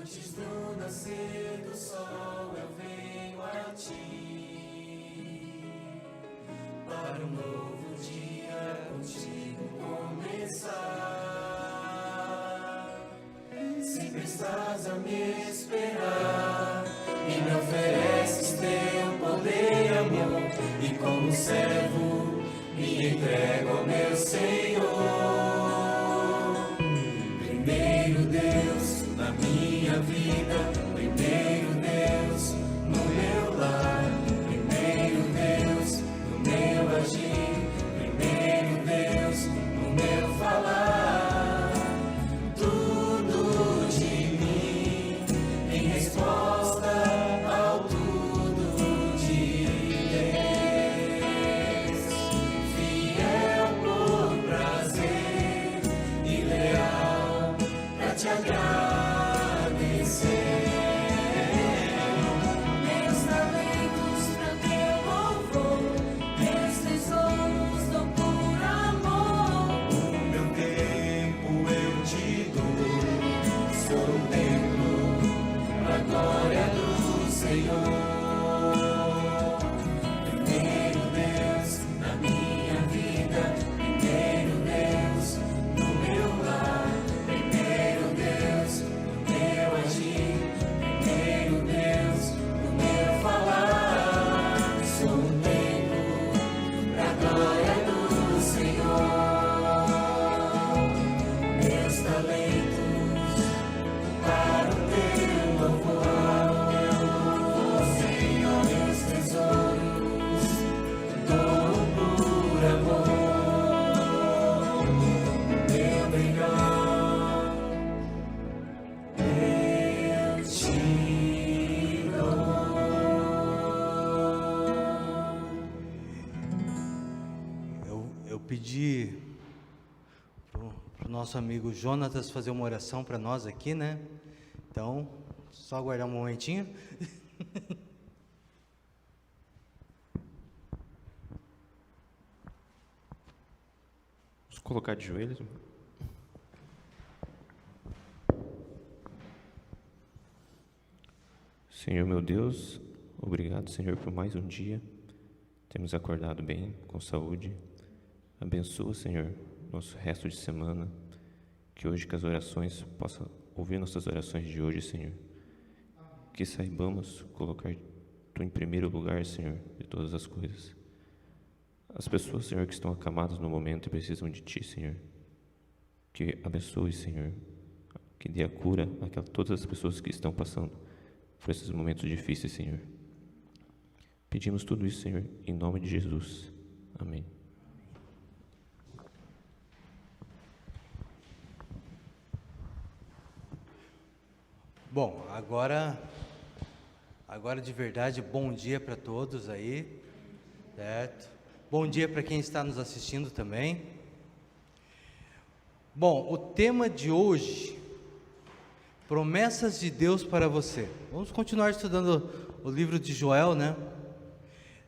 Antes do nascer do sol eu venho a ti, para um novo dia contigo começar. Sempre estás a me esperar e me ofereces teu poder e amor, e como servo me entrego ao meu Senhor. Primeiro Deus na minha vida, primeiro Deus no meu lar, primeiro Deus no meu agir, primeiro Deus no meu falar. Tudo de mim em resposta ao tudo de Deus, fiel por prazer e leal pra te agradecer. Meus talentos pra teu louvor, meus tesouros dou por amor. O meu tempo eu te dou, sou um templo pra glória do Senhor. Primeiro Deus na minha vida, primeiro Deus no meu lar, primeiro Deus no meu agir, primeiro Deus no meu falar. Sou um templo pra glória do Senhor. Meus talentos para o teu louvor, Senhor, meus tesouros dou por amor. Meu melhor eu te dou. Eu pedi pro nosso amigo Jonatas fazer uma oração para nós aqui, né? Então, só aguardar um momentinho. Vamos colocar de joelhos. Senhor meu Deus, obrigado, Senhor, por mais um dia. Temos acordado bem, com saúde. Abençoa, Senhor, nosso resto de semana. Que hoje que as orações possa ouvir nossas orações de hoje, Senhor. Que saibamos colocar Tu em primeiro lugar, Senhor, de todas as coisas. As pessoas, Senhor, que estão acamadas no momento e precisam de Ti, Senhor. Que abençoe, Senhor. Que dê a cura a todas as pessoas que estão passando por esses momentos difíceis, Senhor. Pedimos tudo isso, Senhor, em nome de Jesus. Amém. Bom, agora de verdade, bom dia para todos aí, certo? Bom dia para quem está nos assistindo também. Bom, o tema de hoje, promessas de Deus para você. Vamos continuar estudando o livro de Joel, né?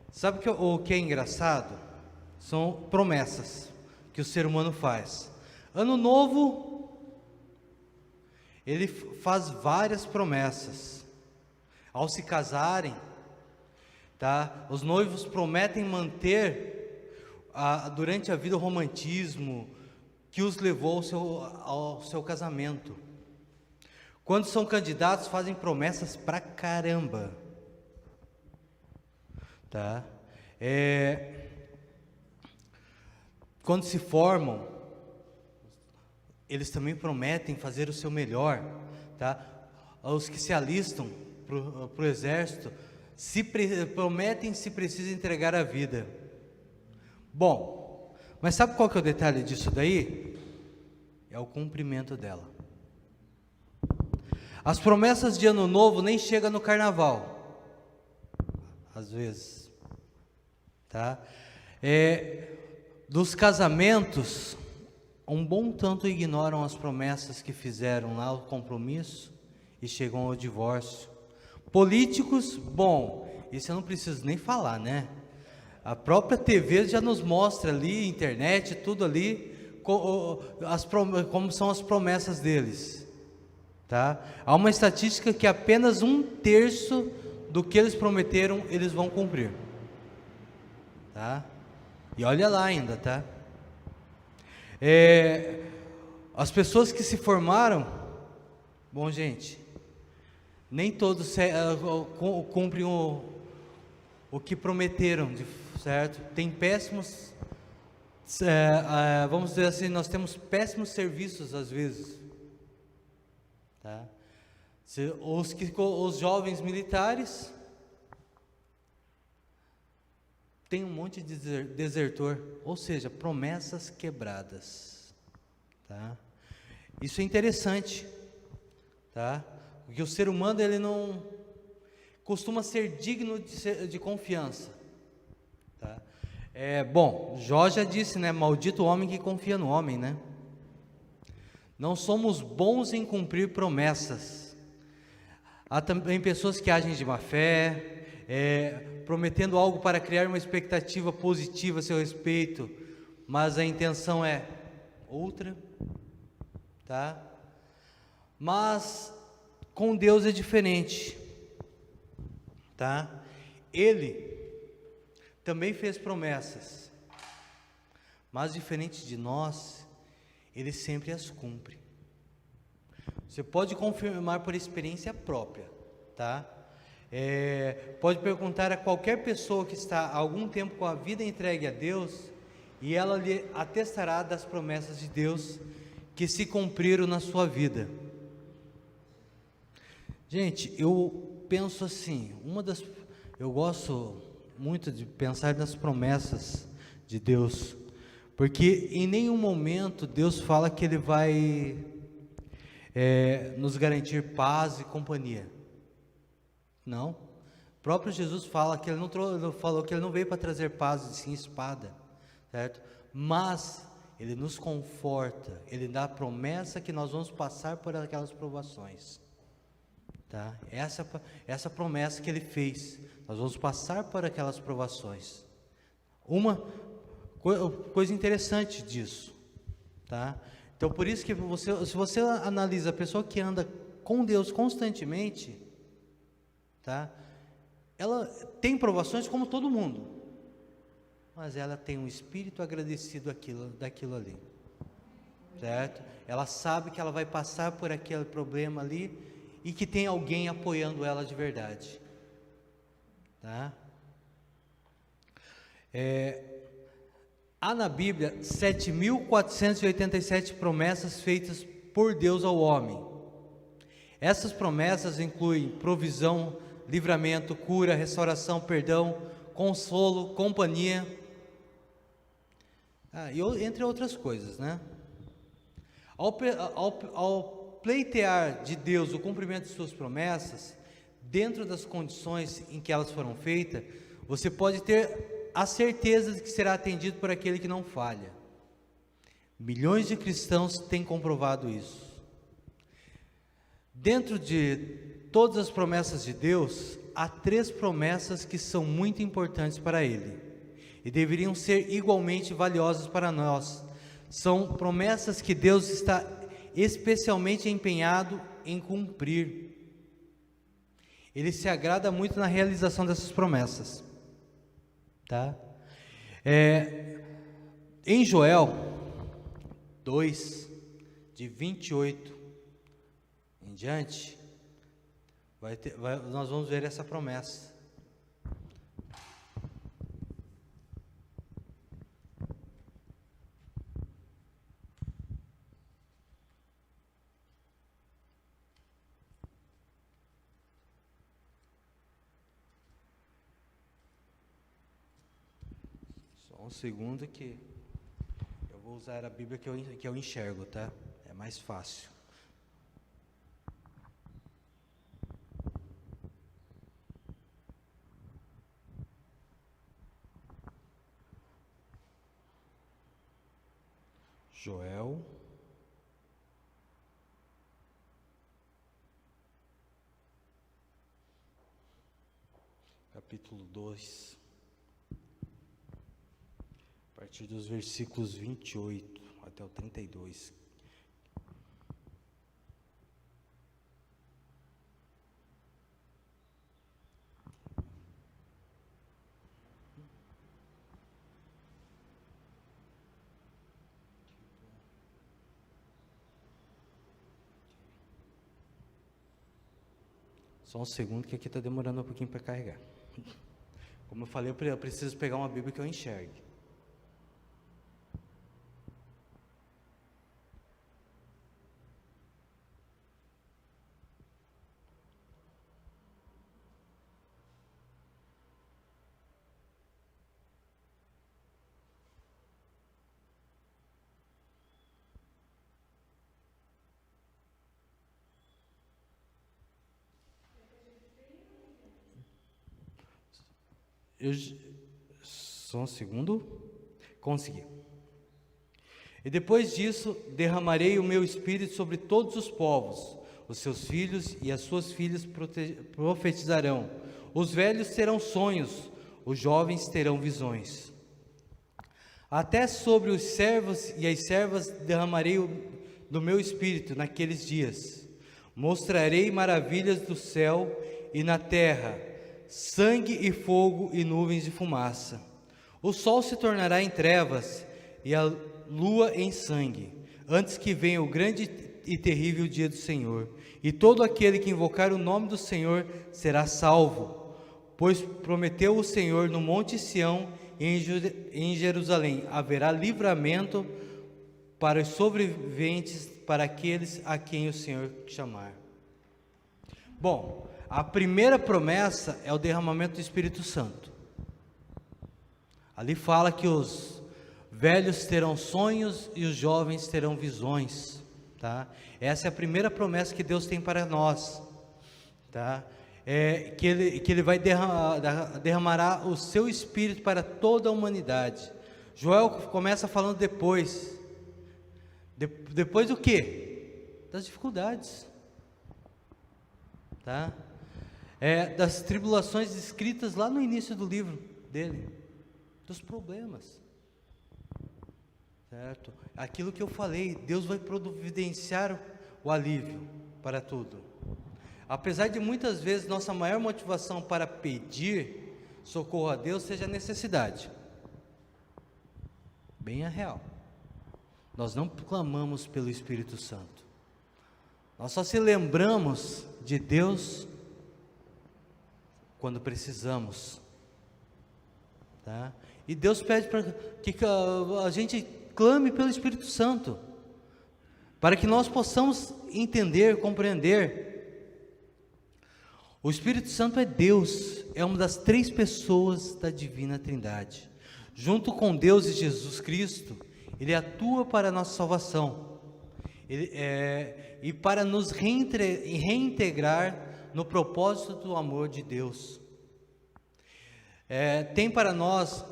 Sabe o que é engraçado? São promessas que o ser humano faz. Ano novo, ele faz várias promessas. Ao se casarem, tá? Os noivos prometem manter durante a vida o romantismo que os levou ao seu casamento. Quando são candidatos, fazem promessas pra caramba, tá? Quando se formam, eles também prometem fazer o seu melhor, tá? Os que se alistam para o exército prometem, se precisa, entregar a vida. Bom, mas sabe qual que é o detalhe disso daí? É o cumprimento dela. As promessas de ano novo nem chegam no carnaval, às vezes, tá? Dos casamentos, um bom tanto ignoram as promessas que fizeram lá, o compromisso, e chegam ao divórcio. Políticos, bom, isso eu não preciso nem falar, né? A própria TV já nos mostra ali, internet, tudo ali, como são as promessas deles. tá? Há uma estatística que apenas 1/3 do que eles prometeram, eles vão cumprir, tá? E olha lá ainda, tá? As pessoas que se formaram, bom, gente, nem todos cumprem o que prometeram, certo? Tem péssimos, vamos dizer assim, nós temos péssimos serviços às vezes, tá? Os jovens militares tem um monte de desertor, ou seja, promessas quebradas, tá? Isso é interessante, tá? Porque o ser humano, ele não costuma ser digno de confiança, tá? Bom, Jó já disse, né? Maldito o homem que confia no homem, né? Não somos bons em cumprir promessas. Há também pessoas que agem de má fé, prometendo algo para criar uma expectativa positiva a seu respeito, mas a intenção é outra, tá? Mas com Deus é diferente, tá? Ele também fez promessas, mas diferente de nós, ele sempre as cumpre. Você pode confirmar por experiência própria, tá? Pode perguntar a qualquer pessoa que está há algum tempo com a vida entregue a Deus, e ela lhe atestará das promessas de Deus que se cumpriram na sua vida. Gente, eu penso assim, eu gosto muito de pensar nas promessas de Deus, porque em nenhum momento Deus fala que Ele vai nos garantir paz e companhia. Não. O próprio Jesus fala que Ele falou que Ele não veio para trazer paz e sim espada, certo? Mas Ele nos conforta, Ele dá a promessa que nós vamos passar por aquelas provações, tá? Essa promessa que Ele fez, nós vamos passar por aquelas provações. Uma coisa interessante disso, tá? Então, por isso que se você analisa a pessoa que anda com Deus constantemente, tá? Ela tem provações como todo mundo, mas ela tem um espírito agradecido daquilo ali, certo? Ela sabe que ela vai passar por aquele problema ali e que tem alguém apoiando ela de verdade, tá? Há na Bíblia 7.487 promessas feitas por Deus ao homem. Essas promessas incluem provisão, livramento, cura, restauração, perdão, consolo, companhia, entre outras coisas, né? Ao pleitear de Deus o cumprimento de suas promessas, dentro das condições em que elas foram feitas, você pode ter a certeza de que será atendido por aquele que não falha. Milhões de cristãos têm comprovado isso. Dentro de todas as promessas de Deus, há 3 promessas que são muito importantes para Ele e deveriam ser igualmente valiosas para nós. São promessas que Deus está especialmente empenhado em cumprir. Ele se agrada muito na realização dessas promessas, tá? Em Joel 2, de 28 em diante, nós vamos ver essa promessa. Só um segundo que eu vou usar a Bíblia que eu enxergo, tá? É mais fácil. Joel, capítulo 2, a partir dos versículos 28 até o 32. Só um segundo que aqui está demorando um pouquinho para carregar. Como eu falei, eu preciso pegar uma Bíblia que eu enxergue. Só um segundo. Consegui. E depois disso, derramarei o meu espírito sobre todos os povos. Os seus filhos e as suas filhas profetizarão. Os velhos terão sonhos. Os jovens terão visões. Até sobre os servos e as servas derramarei do meu espírito naqueles dias. Mostrarei maravilhas do céu e na terra, sangue e fogo e nuvens de fumaça. O sol se tornará em trevas e a lua em sangue, antes que venha o grande e terrível dia do Senhor. E todo aquele que invocar o nome do Senhor será salvo, pois prometeu o Senhor no monte Sião e em Jerusalém haverá livramento para os sobreviventes, para aqueles a quem o Senhor chamar. Bom, a primeira promessa é o derramamento do Espírito Santo. Ali fala que os velhos terão sonhos e os jovens terão visões, tá? Essa é a primeira promessa que Deus tem para nós, tá? Que ele vai derramará o seu Espírito para toda a humanidade. Joel começa falando depois do quê? Das dificuldades, tá? Das tribulações descritas lá no início do livro dele, dos problemas, certo? Aquilo que eu falei, Deus vai providenciar o alívio para tudo. Apesar de muitas vezes nossa maior motivação para pedir socorro a Deus seja a necessidade, bem a real. Nós não clamamos pelo Espírito Santo, nós só se lembramos de Deus quando precisamos, tá? E Deus pede para que a gente clame pelo Espírito Santo, para que nós possamos entender, compreender. O Espírito Santo é Deus, é uma das 3 pessoas da Divina Trindade. Junto com Deus e Jesus Cristo, Ele atua para a nossa salvação, e para nos reintegrar no propósito do amor de Deus. Tem para nós,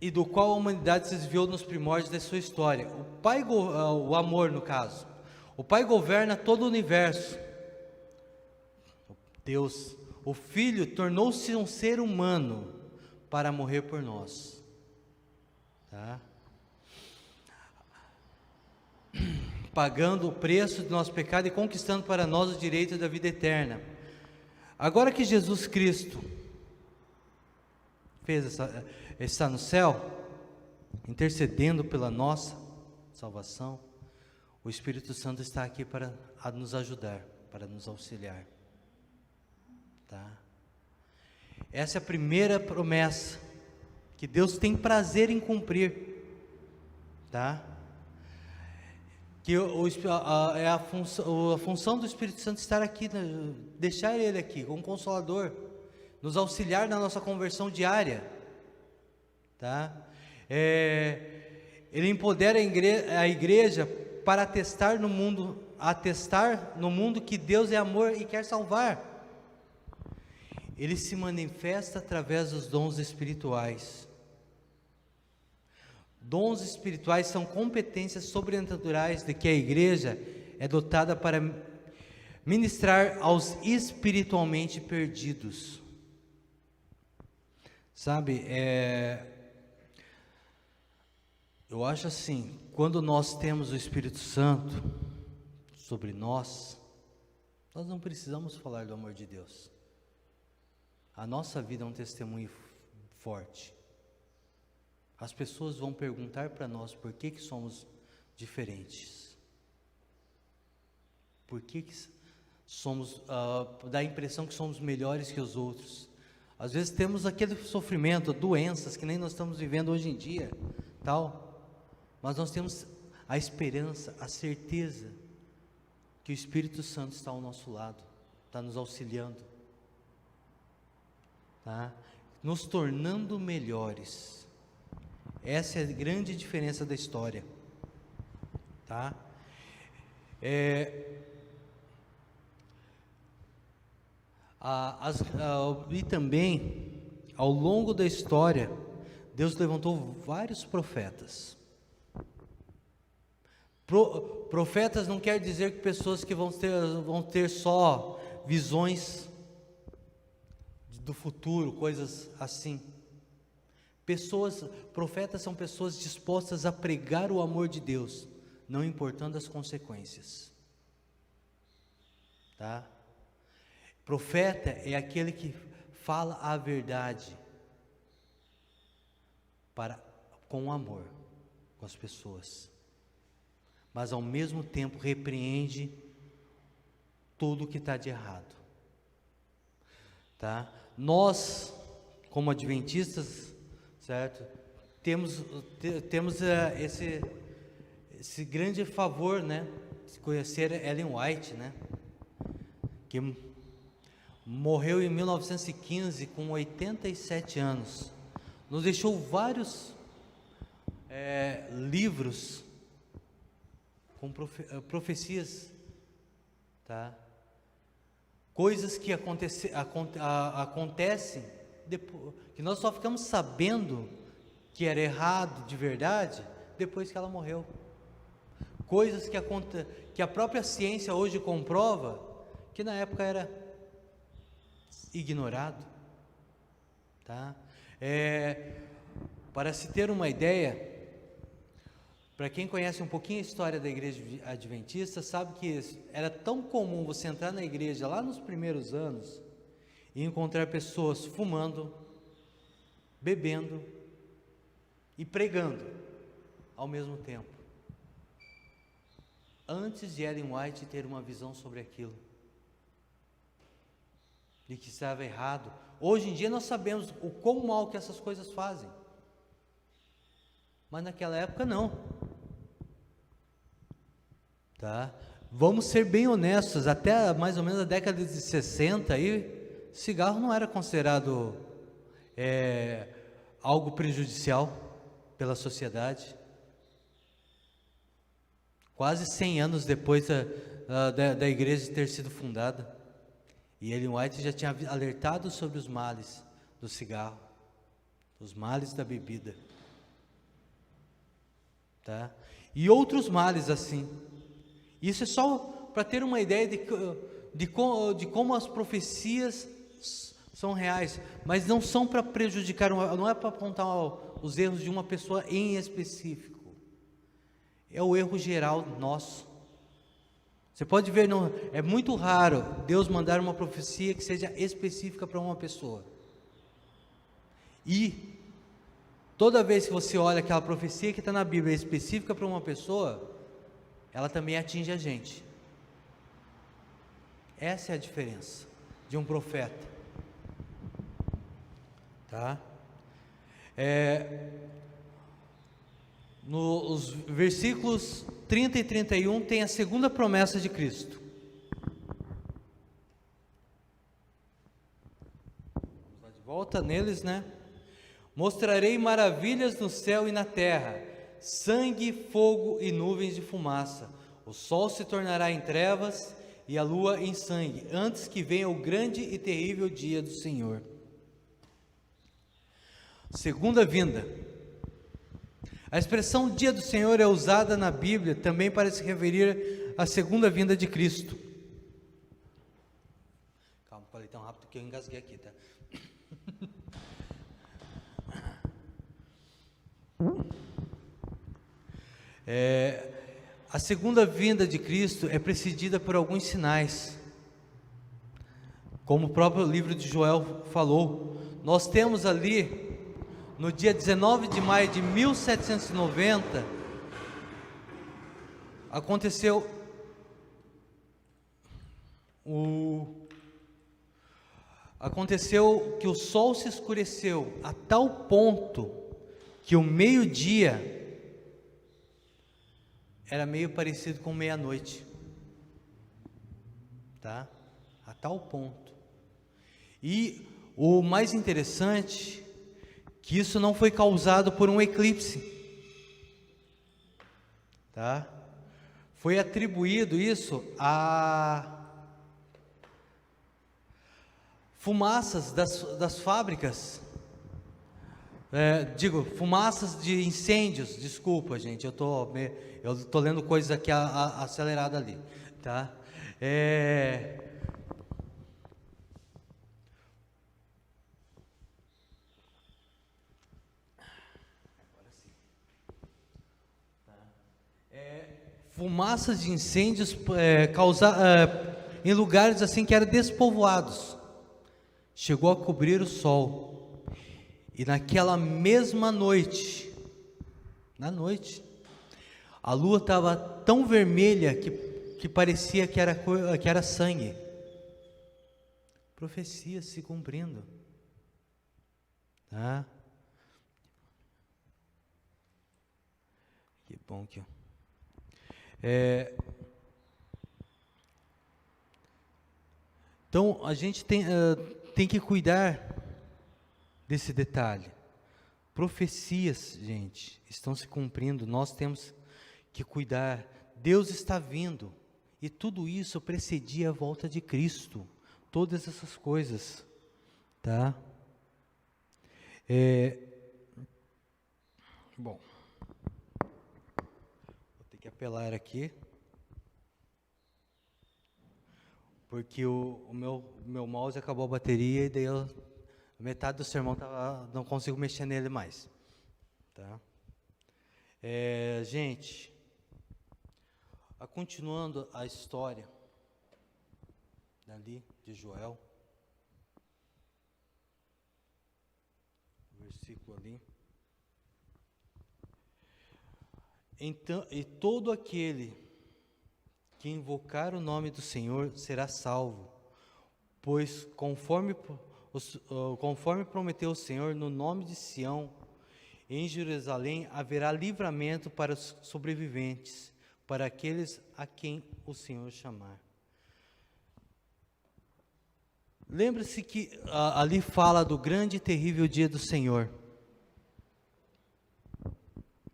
e do qual a humanidade se desviou nos primórdios da sua história. O amor, no caso. O Pai governa todo o universo. Deus, o Filho, tornou-se um ser humano para morrer por nós, tá? Pagando o preço do nosso pecado e conquistando para nós o direito da vida eterna. Agora que Jesus Cristo está no céu, intercedendo pela nossa salvação, o Espírito Santo está aqui para nos ajudar, para nos auxiliar, tá? Essa é a primeira promessa que Deus tem prazer em cumprir, tá? Que é a função do Espírito Santo estar aqui, deixar Ele aqui como Consolador, nos auxiliar na nossa conversão diária, tá? Ele empodera a igreja para atestar no mundo que Deus é amor e quer salvar. Ele se manifesta através dos dons espirituais. Dons espirituais são competências sobrenaturais de que a igreja é dotada para ministrar aos espiritualmente perdidos. Sabe, eu acho assim, quando nós temos o Espírito Santo sobre nós não precisamos falar do amor de Deus. A nossa vida é um testemunho forte. As pessoas vão perguntar para nós por que somos diferentes. Por que dá a impressão que somos melhores que os outros. Às vezes temos aquele sofrimento, doenças que nem nós estamos vivendo hoje em dia, tal, mas nós temos a esperança, a certeza que o Espírito Santo está ao nosso lado, está nos auxiliando, tá? Nos tornando melhores. Essa é a grande diferença da história, tá? E também, ao longo da história, Deus levantou vários profetas. Profetas não quer dizer que pessoas que vão ter só visões do futuro, coisas assim. Profetas são pessoas dispostas a pregar o amor de Deus, não importando as consequências, tá? Profeta é aquele que fala a verdade com amor com as pessoas, mas ao mesmo tempo repreende tudo que está de errado, tá? Nós, como adventistas, certo? Temos esse grande favor, né? De conhecer Ellen White, né? Que morreu em 1915 com 87 anos. Nos deixou vários livros com profecias, tá? Coisas que acontecem depois, que nós só ficamos sabendo que era errado de verdade depois que ela morreu. Coisas que a própria ciência hoje comprova que na época era ignorado, tá? Para se ter uma ideia, para quem conhece um pouquinho a história da igreja adventista, sabe que era tão comum você entrar na igreja lá nos primeiros anos e encontrar pessoas fumando, bebendo e pregando ao mesmo tempo, antes de Ellen White ter uma visão sobre aquilo, de que estava errado. Hoje em dia nós sabemos o quão mal que essas coisas fazem, mas naquela época não, tá? Vamos ser bem honestos, até mais ou menos a década de 60 aí, cigarro não era considerado algo prejudicial pela sociedade. Quase 100 anos depois da igreja ter sido fundada, e Ellen White já tinha alertado sobre os males do cigarro, os males da bebida, tá? E outros males assim. Isso é só para ter uma ideia de como as profecias são reais, mas não são para prejudicar, não é para apontar os erros de uma pessoa em específico, é o erro geral nosso. Você pode ver, é muito raro Deus mandar uma profecia que seja específica para uma pessoa, e toda vez que você olha aquela profecia que está na Bíblia específica para uma pessoa, ela também atinge a gente. Essa é a diferença de um profeta, tá? Nos versículos 30 e 31 tem a segunda promessa de Cristo. Vamos lá de volta neles, né? Mostrarei maravilhas no céu e na terra, sangue, fogo e nuvens de fumaça. O sol se tornará em trevas e a lua em sangue, antes que venha o grande e terrível dia do Senhor. Segunda vinda. A expressão dia do Senhor é usada na Bíblia também para se referir à segunda vinda de Cristo. Calma, falei tão rápido que eu engasguei aqui, tá? A segunda vinda de Cristo é precedida por alguns sinais, como o próprio livro de Joel falou. Nós temos ali, no dia 19 de maio de 1790, aconteceu Aconteceu que o sol se escureceu a tal ponto que o meio-dia era meio parecido com meia-noite, tá? A tal ponto. E o mais interessante, que isso não foi causado por um eclipse, tá? Foi atribuído isso a fumaças das fábricas, fumaças de incêndios. Desculpa, gente, eu tô lendo coisas aqui acelerada ali, tá? Fumaças de incêndios em lugares assim que eram despovoados. Chegou a cobrir o sol, e naquela mesma noite, a lua estava tão vermelha que parecia que era sangue. Profecia se cumprindo, tá? Que bom que então a gente tem que cuidar desse detalhe. Profecias, gente, estão se cumprindo, nós temos que cuidar. Deus está vindo, e tudo isso precedia a volta de Cristo, todas essas coisas, tá? Bom, vou ter que apelar aqui, porque o meu mouse acabou a bateria, e daí metade do sermão não consigo mexer nele mais, tá? Gente, continuando a história dali de Joel, versículo ali. Então, e todo aquele que invocar o nome do Senhor será salvo, pois conforme prometeu o Senhor, no nome de Sião, em Jerusalém haverá livramento para os sobreviventes, para aqueles a quem o Senhor chamar. Lembre-se que ali fala do grande e terrível dia do Senhor,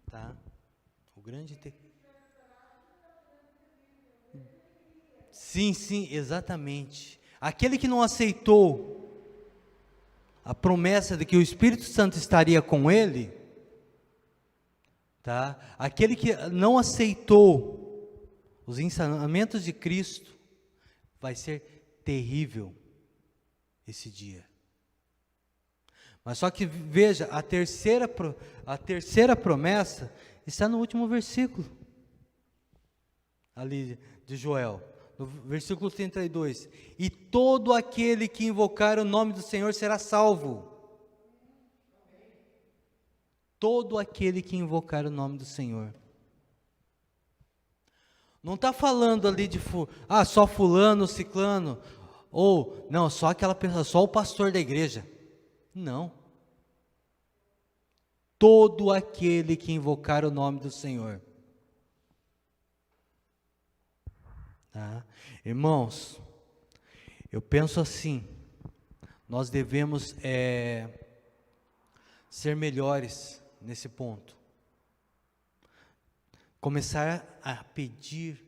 tá? O grande e terrível. Sim, exatamente. Aquele que não aceitou a promessa de que o Espírito Santo estaria com ele, tá? Aquele que não aceitou os ensinamentos de Cristo, vai ser terrível esse dia. Mas só que veja, a terceira promessa está no último versículo ali de Joel, no versículo 32. E todo aquele que invocar o nome do Senhor será salvo. Todo aquele que invocar o nome do Senhor. Não está falando ali de só fulano, ciclano, ou não, só aquela pessoa, só o pastor da igreja. Não. Todo aquele que invocar o nome do Senhor. Tá? Irmãos, eu penso assim, nós devemos ser melhores nesse ponto. Começar a pedir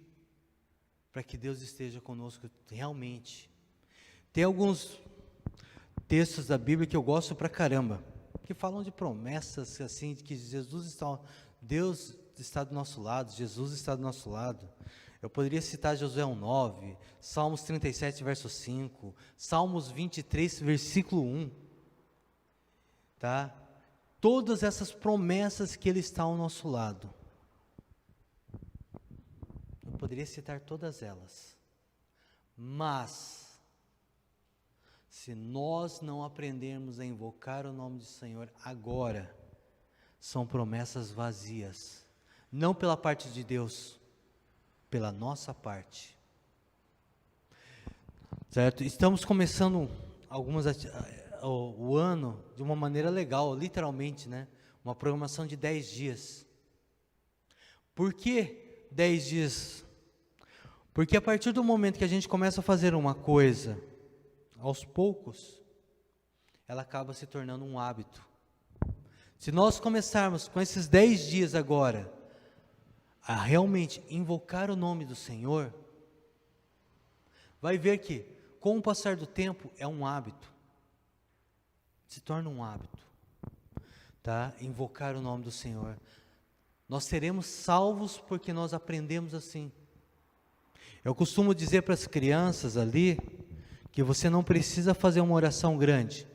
para que Deus esteja conosco realmente. Tem alguns textos da Bíblia que eu gosto pra caramba, que falam de promessas assim, de que Deus está do nosso lado, Jesus está do nosso lado. Eu poderia citar Josué 1:9, Salmos 37, verso 5, Salmos 23, versículo 1, tá? Todas essas promessas que Ele está ao nosso lado. Eu poderia citar todas elas, mas se nós não aprendermos a invocar o nome do Senhor agora, são promessas vazias, não pela parte de Deus, pela nossa parte. certo? Estamos começando o ano de uma maneira legal, literalmente, né? Uma programação de 10 dias. Por que 10 dias? Porque a partir do momento que a gente começa a fazer uma coisa, aos poucos, ela acaba se tornando um hábito. Se nós começarmos com esses 10 dias agora, a realmente invocar o nome do Senhor, vai ver que, com o passar do tempo, é um hábito. Se torna um hábito, tá? Invocar o nome do Senhor. Nós seremos salvos porque nós aprendemos assim. Eu costumo dizer para as crianças ali, que você não precisa fazer uma oração grande.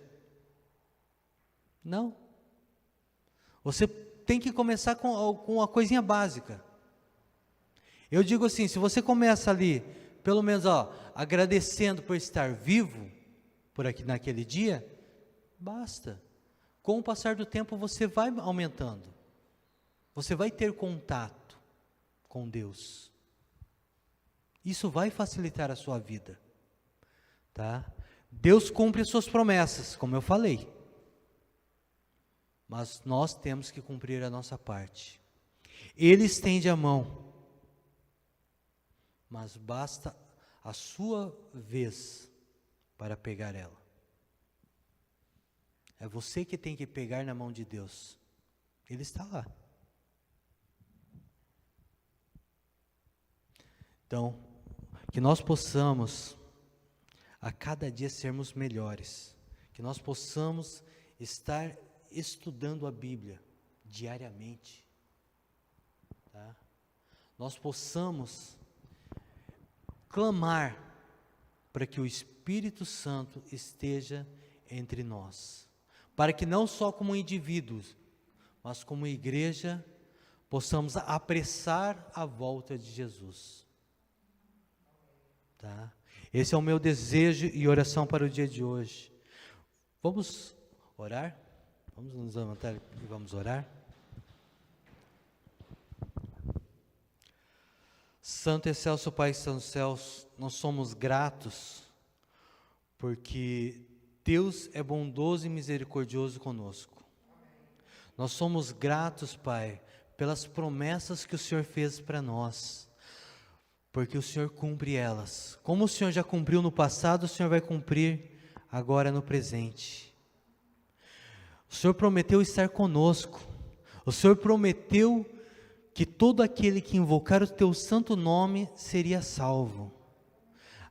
Não. Você tem que começar com uma coisinha básica. Eu digo assim, se você começa ali, pelo menos agradecendo por estar vivo, por aqui naquele dia, basta. Com o passar do tempo você vai aumentando. Você vai ter contato com Deus. Isso vai facilitar a sua vida. Tá? Deus cumpre as suas promessas, como eu falei. Mas nós temos que cumprir a nossa parte. Ele estende a mão. Mas basta a sua vez para pegar ela. É você que tem que pegar na mão de Deus. Ele está lá. Então, que nós possamos a cada dia sermos melhores. Que nós possamos estar estudando a Bíblia diariamente. Tá? Nós possamos clamar para que o Espírito Santo esteja entre nós, para que não só como indivíduos, mas como igreja, possamos apressar a volta de Jesus. Tá? Esse é o meu desejo e oração para o dia de hoje. Vamos orar? Vamos nos levantar e vamos orar? Santo e excelso Pai que está nos céus, nós somos gratos, porque Deus é bondoso e misericordioso conosco. Nós somos gratos, Pai, pelas promessas que o Senhor fez para nós, porque o Senhor cumpre elas. Como o Senhor já cumpriu no passado, o Senhor vai cumprir agora no presente. O Senhor prometeu estar conosco, o Senhor prometeu que todo aquele que invocar o Teu santo nome seria salvo.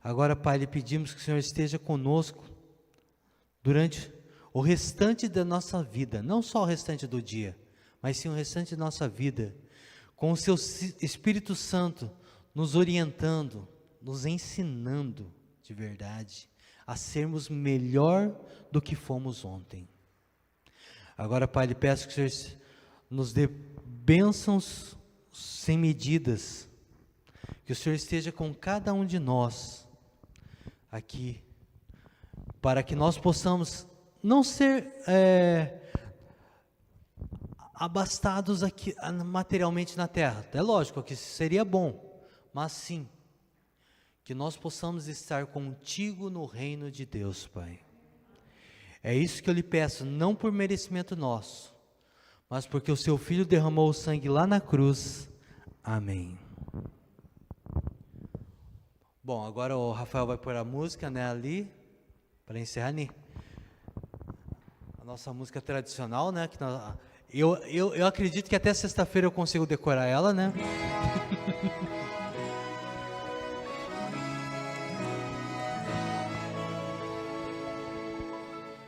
Agora, Pai, lhe pedimos que o Senhor esteja conosco durante o restante da nossa vida, não só o restante do dia, mas sim o restante da nossa vida, com o Seu Espírito Santo nos orientando, nos ensinando de verdade, a sermos melhor do que fomos ontem. Agora, Pai, lhe peço que o Senhor nos dê bênçãos sem medidas, que o Senhor esteja com cada um de nós aqui, para que nós possamos não ser abastados aqui materialmente na terra. É lógico que isso seria bom, mas sim, que nós possamos estar contigo no reino de Deus, Pai. É isso que eu lhe peço, não por merecimento nosso, mas porque o Seu Filho derramou o sangue lá na cruz. Amém. Bom, agora o Rafael vai pôr a música, né, ali, para encerrar, né? A nossa música tradicional, né? Que eu acredito que até sexta-feira eu consigo decorar ela, né?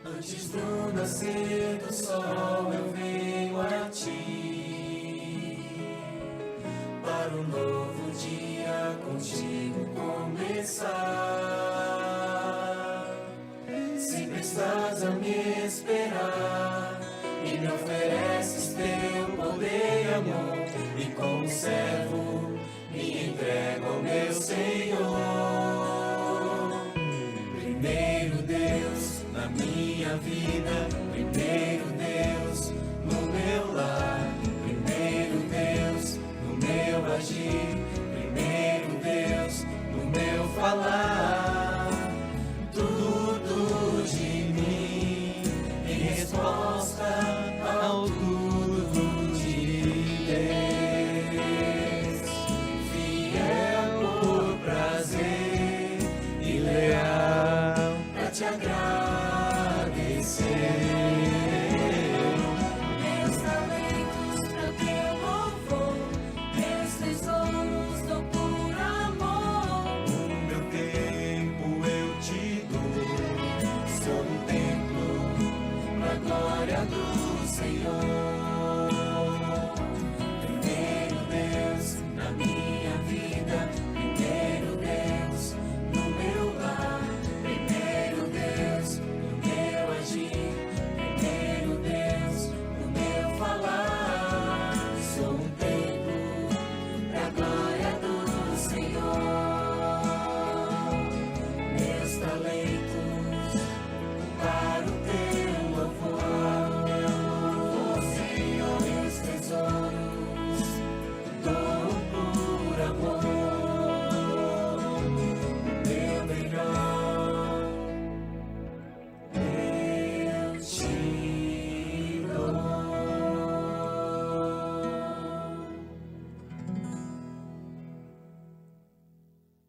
Antes do nascer do sol eu venho a Ti, para um novo dia contigo começar. Sempre estás a me esperar e me ofereces Teu poder e amor, e como servo me entrego ao meu Senhor. Primeiro Deus na minha vida,